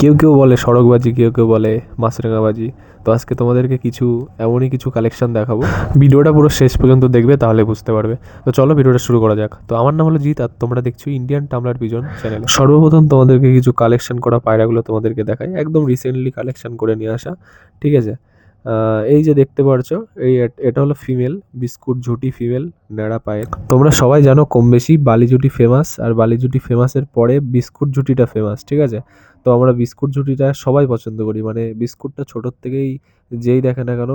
কেউ কেউ বলে সড়কবাজি, কেউ কেউ বলে মাছরাঙাবাজি। তো আজকে তোমাদেরকে কিছু এমনই কিছু কালেকশন দেখাবো। ভিডিওটা পুরো শেষ পর্যন্ত দেখবে, তাহলে বুঝতে পারবে। তো চলো ভিডিওটা শুরু করা যাক। তো আমার নাম হলো জিৎ, আর তোমরা দেখছো ইন্ডিয়ান টামলার পিজন চ্যানেলে। সর্বপ্রথম তোমাদেরকে কিছু কালেকশন করা পায়রাগুলো তোমাদেরকে দেখাই, একদম রিসেন্টলি কালেকশন করে নিয়ে আসা। ঠিক আছে, এই যে দেখতে পারছো, এটা হলো ফিমেল বিস্কুট ঝুটি, ফিমেল ন্যাড়া পায়ের। তোমরা সবাই জানো কম বেশি বালি ঝুটি ফেমাস, আর বালি ঝুটি ফেমাসের পরে বিস্কুট ঝুটিটা ফেমাস। ঠিক আছে, তো আমরা বিস্কুট ঝুটিটা সবাই পছন্দ করি, মানে বিস্কুটটা ছোটোর থেকেই যেই দেখে না কেন,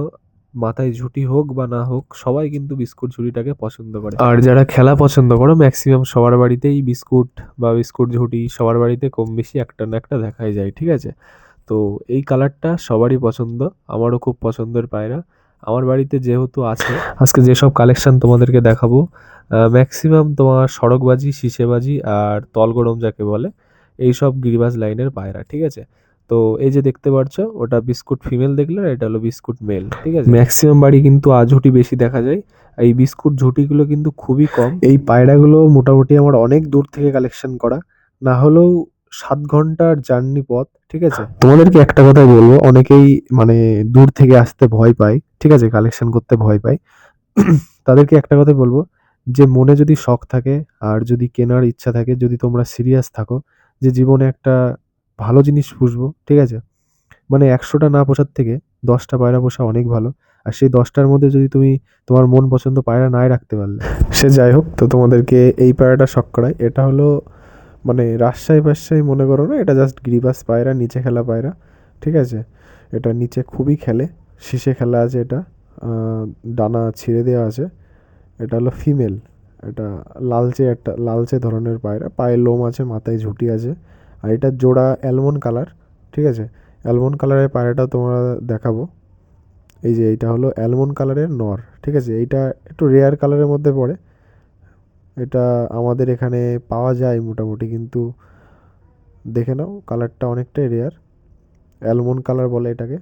মাথায় ঝুটি হোক বা না হোক, সবাই কিন্তু বিস্কুট ঝুটিটাকে পছন্দ করে। আর যারা খেলা পছন্দ করো, ম্যাক্সিমাম সবার বাড়িতেই বিস্কুট বা বিস্কুট ঝুটি সবার বাড়িতে কম বেশি একটা না একটা দেখাই যায়। ঠিক আছে, তো এই কালারটা সবারই পছন্দ, আমারও খুব পছন্দের পায়রা। আমার বাড়িতে যেহেতু আছে, আজকে যেসব কালেকশন তোমাদেরকে দেখাবো ম্যাক্সিমাম তোমার সড়কবাজি, শিশেবাজি আর তলগরম যাকে বলে, এইসব গিরিবাজ লাইনের পায়রা। ঠিক আছে, তো এই যে দেখতে পাচ্ছ, ওটা বিস্কুট ফিমেল দেখলে, আর এটা হলো বিস্কুট মেল। ঠিক আছে, ম্যাক্সিমাম বাড়ি কিন্তু ঝুটি বেশি দেখা যায়, এই বিস্কুট ঝুটিগুলো কিন্তু খুবই কম। এই পায়রাগুলো মোটামুটি আমার অনেক দূর থেকে কালেকশন করা, না হলেও 7 ঘন্টার জার্নি পথ। ঠিক আছে, তোমাদেরকে একটা কথাই বলবো, অনেকেই মানে দূর থেকে আসতে ভয় পায়, ঠিক আছে, কালেকশন করতে ভয় পায়। তাদেরকে একটা কথাই বলবো, যে মনে যদি শখ থাকে আর যদি কেনার ইচ্ছা থাকে, যদি তোমরা সিরিয়াস থাকো যে জীবনে একটা ভালো জিনিস পুষবো, ঠিক আছে, মানে 100টা না পোষার থেকে 10টা পায়রা পোষা অনেক ভালো। আর সেই 10টার মধ্যে যদি তুমি তোমার মন পছন্দ পায়রা নাই রাখতে পারলে, সে যাই হোক, তো তোমাদেরকে এই পায়রাটা শখ করায়। এটা হলো মানে রাজশাহী ফাজশাহী মনে করো না, এটা জাস্ট গিরিবাজ পায়রা, নিচে খেলা পায়রা। ঠিক আছে, এটা নিচে খুবই খেলে, শীষে খেলা আছে এটা, ডানা ছিঁড়ে দেওয়া আছে। এটা হলো ফিমেল, এটা লালচে ধরনের পায়রা, পায়ে লোম আছে, মাথায় ঝুঁটি আছে। আর এটা জোড়া অ্যালমন্ড কালার। ঠিক আছে, অ্যালমন্ড কালারের পায়রাটা তোমরা দেখাবো। এই যে এইটা হলো অ্যালমন্ড কালারের নর। ঠিক আছে, এইটা একটু রেয়ার কালারের মধ্যে পড়ে, এটা আমাদের এখানে পাওয়া যায় মোটামুটি, কিন্তু দেখে নাও কালারটা অনেকটাই রেয়ার, অ্যালমন্ড কালার বলে এটাকে।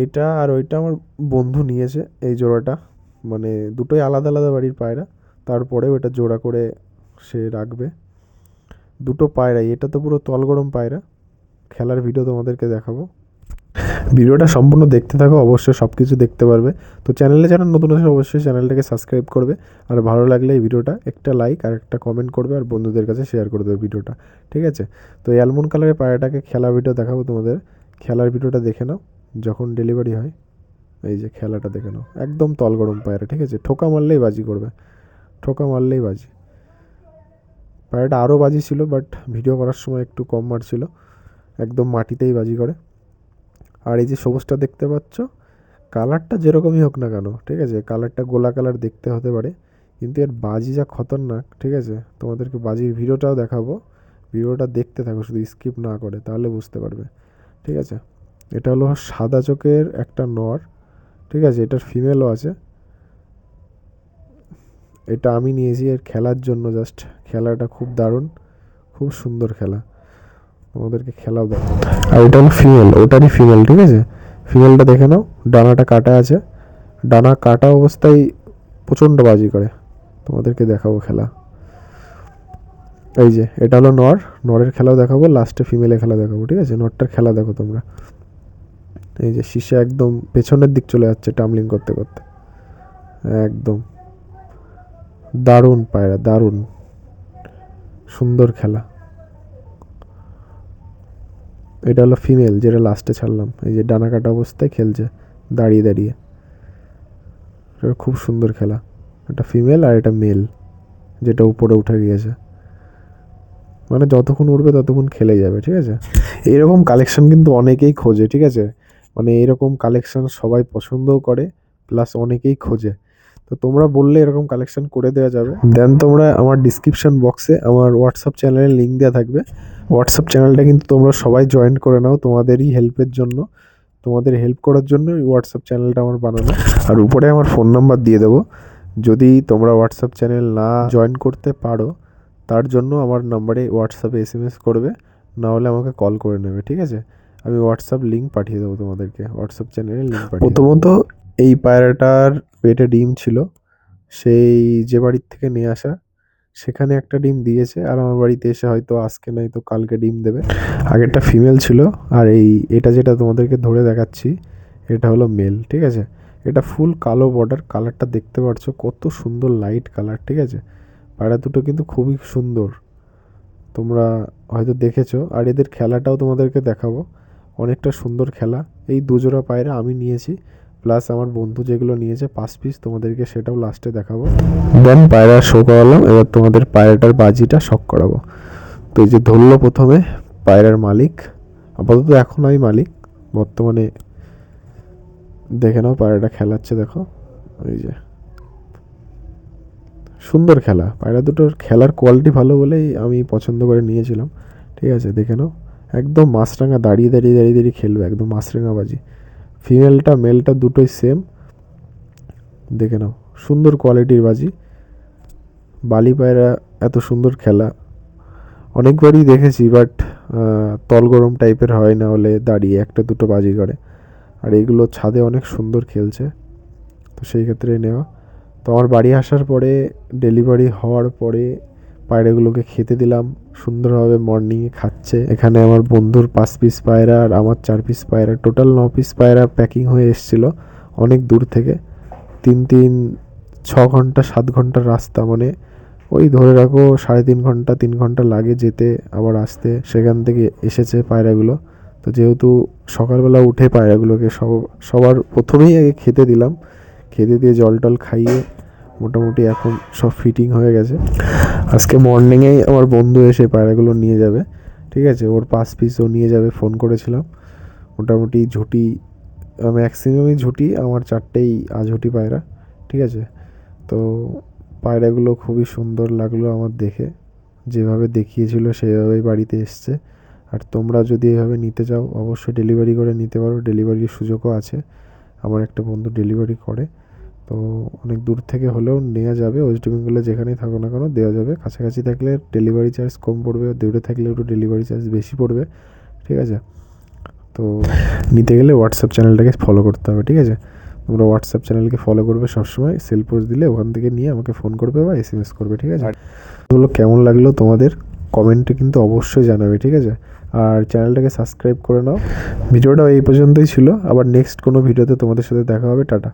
এইটা আর ওইটা আমার বন্ধু নিয়েছে, এই জোড়াটা, মানে দুটোই আলাদা আলাদা বাড়ির পায়রা, তারপরে ওটা জোড়া করে সে রাখবে। দুটো পায়রাই, এটা তো পুরো তলগরম পায়রা। খেলার ভিডিও তোমাদেরকে দেখাবো, ভিডিওটা সম্পূর্ণ দেখতে থাকো, অবশ্যই সব কিছু দেখতে পারবে। তো চ্যানেলে যারা নতুন আছে অবশ্যই চ্যানেলটাকে সাবস্ক্রাইব করবে, আর ভালো লাগলে এই ভিডিওটা একটা লাইক আর একটা কমেন্ট করবে, আর বন্ধুদের কাছে শেয়ার করে দেবে ভিডিওটা। ঠিক আছে, তো এই অ্যালমন্ড কালারের পায়রাটাকে খেলা ভিডিও দেখাবো তোমাদের, খেলার ভিডিওটা দেখে নাও যখন ডেলিভারি হয়। এই যে খেলাটা দেখে নাও, একদম তলগরম পায়রা। ঠিক আছে, ঠোকা মারলেই বাজি করবে, ঠোকা মারলেই বাজি। পায়রাটা আরও বাজি ছিল, বাট ভিডিও করার সময় একটু কম মারছিল, একদম মাটিতেই বাজি করে। আর এই যে সবুজটা দেখতে পাচ্ছ, কালারটা যেরকমই হোক না কেন, ঠিক আছে, কালারটা গোলা কালার দেখতে হতে পারে, কিন্তু এর বাজি যা খতরনাক। ঠিক আছে, তোমাদেরকে বাজির ভিডিওটাও দেখাবো, ভিডিওটা দেখতে থাকো, শুধু স্কিপ না করে, তাহলে বুঝতে পারবে। ঠিক আছে, এটা হলো সাদা চোখের একটা নর। ঠিক আছে, এটার ফিমেলও আছে, এটা আমি নিয়েছি এর খেলার জন্য, জাস্ট খেলাটা খুব দারুণ, খুব সুন্দর খেলা, তোমাদেরকে খেলাও দেখো। আর এটা হলো ফিমেল, ওটারই ফিমেল। ঠিক আছে, ফিমেলটা দেখে নাও, ডানাটা কাটা আছে, ডানা কাটা অবস্থায় প্রচণ্ড বাজি করে, তোমাদেরকে দেখাবো খেলা। এই যে এটা হলো নর, নরের খেলাও দেখাবো, লাস্টে ফিমেলের খেলা দেখাবো। ঠিক আছে, নরটার খেলা দেখো তোমরা, এই যে শীষে একদম পেছনের দিক চলে যাচ্ছে টামলিং করতে করতে, একদম দারুণ পায়রা, দারুণ সুন্দর খেলা। এটা হলো ফিমেল, যেটা লাস্টে ছাড়লাম, এই যে ডানা কাটা অবস্থায় খেলছে দাঁড়িয়ে দাঁড়িয়ে, এটা খুব সুন্দর খেলা। এটা ফিমেল আর এটা মেল, যেটা উপরে উঠে গিয়েছে, মানে যতক্ষণ উঠবে ততক্ষণ খেলে যাবে। ঠিক আছে, এইরকম কালেকশন কিন্তু অনেকেই খোঁজে। ঠিক আছে, মানে এরকম কালেকশন সবাই পছন্দও করে, প্লাস অনেকেই খোঁজে। তো তোমরা বললে এরকম কালেকশন করে দেওয়া যাবে। দেন তোমরা আমার ডিসক্রিপশন বক্সে আমার হোয়াটসঅ্যাপ চ্যানেলের লিঙ্ক দেওয়া থাকবে, হোয়াটসঅ্যাপ চ্যানেলটা কিন্তু তোমরা সবাই জয়েন করে নাও, তোমাদেরই হেল্পের জন্য, তোমাদের হেল্প করার জন্য হোয়াটসঅ্যাপ চ্যানেলটা আমার বানানো। আর উপরে আমার ফোন নাম্বার দিয়ে দেবো, যদি তোমরা হোয়াটসঅ্যাপ চ্যানেল না জয়েন করতে পারো, তার জন্য আমার নাম্বারে হোয়াটসঅ্যাপে এসএমএস করবে, না হলে আমাকে কল করে নেবে। ঠিক আছে, আমি হোয়াটসঅ্যাপ লিঙ্ক পাঠিয়ে দেবো তোমাদেরকে, হোয়াটসঅ্যাপ চ্যানেলের লিঙ্ক পাঠিয়ে। প্রথমত এই পায়রাটার পেটে ডিম ছিল, সেই যে বাড়ির থেকে নিয়ে আসা, সেখানে একটা ডিম দিয়েছে, আর আমার বাড়িতে এসে হয়তো আজকে নাই তো কালকে ডিম দেবে। আগেরটা ফিমেল ছিল, আর এটা যেটা তোমাদেরকে ধরে দেখাচ্ছি এটা হলো মেল, ঠিক আছে। এটা ফুল কালো বর্ডার, কালারটা দেখতে পাচ্ছ কত সুন্দর লাইট কালার, ঠিক আছে। পায়রা দুটো কিন্তু খুবই সুন্দর, তোমরা হয়তো দেখেছো। আর এদের খেলাটাও তোমাদেরকে দেখাবো, অনেকটা সুন্দর খেলা। এই দুজোড়া পায়রা আমি নিয়েছি, প্লাস আমার বন্ধু যেগুলো নিয়েছে 5 পিস, তোমাদেরকে সেটাও লাস্টে দেখাবো। দেন পায়রা শো করালাম, এবার তোমাদের পায়রাটার বাজিটা শখ করাবো। তো এই যে ধরলো প্রথমে পায়রার মালিক, আপাতত এখন আমি মালিক বর্তমানে। দেখে নাও পায়রাটা খেলাচ্ছে, দেখো এই যে সুন্দর খেলা। পায়রা দুটোর খেলার কোয়ালিটি ভালো বলেই আমি পছন্দ করে নিয়েছিলাম, ঠিক আছে। দেখে নাও একদম মাছরাঙা, দাঁড়িয়ে দাঁড়িয়ে দাঁড়িয়ে দাঁড়িয়ে খেলবে, একদম মাছরাঙা বাজি। ফিমেলটা মেলটা দুটোই সেম, দেখে নাও সুন্দর কোয়ালিটির বাজি। বালি পায়রা এত সুন্দর খেলা অনেকবারই দেখেছি, বাট তল গরম টাইপের হয়, না হলে দাঁড়িয়ে একটা দুটো বাজি করে। আর এইগুলো ছাদে অনেক সুন্দর খেলছে, তো সেই ক্ষেত্রে নেওয়া। তো আমার বাড়ি আসার পরে, ডেলিভারি হওয়ার পরে পায়রাগুলোকে খেতে দিলাম সুন্দরভাবে, মর্নিংয়ে খাচ্ছে। এখানে আমার বন্ধুর 5 পিস পায়রা আর আমার 4 পিস পায়রা, টোটাল 9 পিস পায়রা প্যাকিং হয়ে এসেছিলো অনেক দূর থেকে। 6 ঘন্টা 7 ঘন্টার রাস্তা, মানে ওই ধরে রাখো 3.5 ঘন্টা 3 ঘন্টা লাগে যেতে আবার আসতে। সেখান থেকে এসেছে পায়রাগুলো। তো যেহেতু সকালবেলা উঠে পায়রাগুলোকে সবার প্রথমেই আগে খেতে দিলাম, খেতে দিয়ে জল টল খাইয়ে মোটামুটি এখন সব ফিটিং হয়ে গেছে। আজকে মর্নিংয়েই আমার বন্ধু এসে পায়রাগুলো নিয়ে যাবে, ঠিক আছে। ওর 5 পিস ও নিয়ে যাবে, ফোন করেছিলাম। মোটামুটি ঝুঁটি ম্যাক্সিমামই ঝুঁটি, আমার 4টেই আঝুঁটি পায়রা, ঠিক আছে। তো পায়রাগুলো খুবই সুন্দর লাগলো আমার দেখে, যেভাবে দেখিয়েছিল সেভাবেই বাড়িতে এসছে। আর তোমরা যদি এভাবে নিতে চাও অবশ্যই ডেলিভারি করে নিতে পারো, ডেলিভারির সুযোগও আছে। আমার একটা বন্ধু ডেলিভারি করে, তো অনেক দূর থেকে হলেও নেওয়া যাবে। ওয়েস্ট বেঙ্গলে যেখানেই থাকো না কেন দেওয়া যাবে। কাছাকাছি থাকলে ডেলিভারি চার্জ কম পড়বে, দূরে থাকলে একটু ডেলিভারি চার্জ বেশি পড়বে, ঠিক আছে। তো নিতে গেলে হোয়াটসঅ্যাপ চ্যানেলটাকে ফলো করতে হবে, ঠিক আছে। তোমরা হোয়াটসঅ্যাপ চ্যানেলকে ফলো করবে, সবসময় সেল পোস্ট দিলে ওখান থেকে নিয়ে আমাকে ফোন করবে বা SMS করবে, ঠিক আছে। এগুলো কেমন লাগলো তোমাদের কমেন্টে কিন্তু অবশ্যই জানাবে, ঠিক আছে। আর চ্যানেলটাকে সাবস্ক্রাইব করে নাও। ভিডিওটা এই পর্যন্তই ছিল, আবার নেক্সট কোনো ভিডিওতে তোমাদের সাথে দেখা হবে। টাটা।